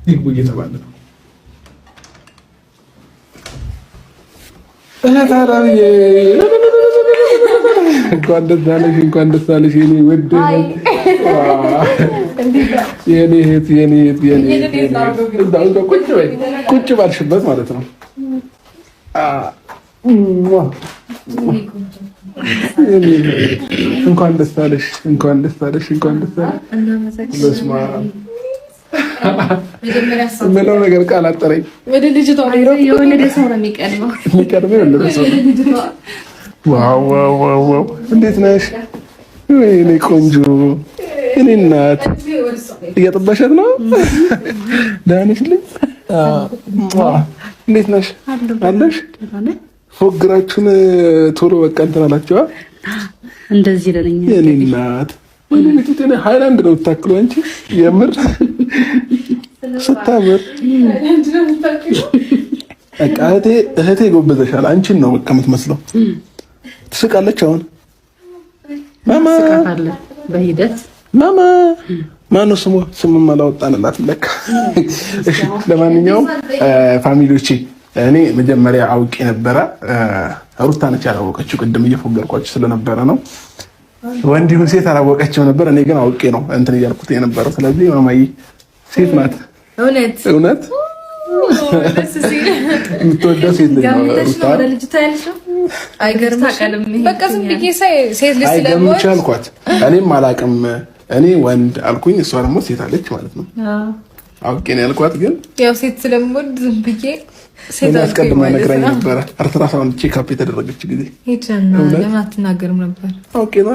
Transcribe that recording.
ይግቡ እየተባለ ነው። እንኳን ደስ አለሽ፣ እንኳን ደስ አለሽ የኔ ውድ የኔ እህት የኔ እህት ቁጭ ባልሽበት ማለት ነው። እንኳን ደስ አለሽ፣ እንኳን ደስ አለሽ፣ እንኳን ደስ አለሽ። በስመ አብ ምነው ነገር ቃል አጠረኝ። ወደ ልጅቷ የወለደ ሰው ነው የሚቀድመው። የወለደ ሰው ነው። ዋው ዋው ዋው! እንዴት ነሽ የኔ ቆንጆ የኔ እናት? እያጠባሻት ነው? ደህና ነሽ? እንዴት ነሽ? አለሽ? ፎግራችሁን ቶሎ በቃ እንትን አላችኋ። እንደዚህ ለኛ የኔ እናት ወንድምቴ ሃይላንድ ነው የምታክለው አንቺ። የምር ስታምር በቃ እህቴ ጎበዘሻል። አንቺን ነው በቃ የምትመስለው። ትስቃለች። አሁን ማማ ስቃታለ በሂደት ማማ ማነው ስሙ? ስሙን አላወጣንላት ለካ። እሺ ለማንኛውም ፋሚሊዎቼ እኔ መጀመሪያ አውቄ ነበረ። ሩታ ነች ያላወቀችው። ቅድም እየፎገርኳችሁ ስለነበረ ነው። ወንድ ይሁን ሴት አላወቀችው ነበር። እኔ ግን አውቄ ነው እንትን እያልኩት የነበረው። ስለዚህ ማማዬ ሴት ናት። እውነት የምትወደው ሴት ልጅ ነው ሩታ። በቃ ዝም ብዬ ሴት ልጅ ስለምወድ አልኳት። እኔም አላውቅም። እኔ ወንድ አልኩኝ፣ እሷ ደግሞ ሴት አለች ማለት ነው። አውቄ ነው ያልኳት። ግን ያው ሴት ስለምወድ ዝም ብዬ ሴት አስቀድማ ነግራኝ ነበረ። አልትራሳውንድ ቼክ አፕ የተደረገች ጊዜ ሄደና ለምን አትናገርም ነበር? አውቄ ነው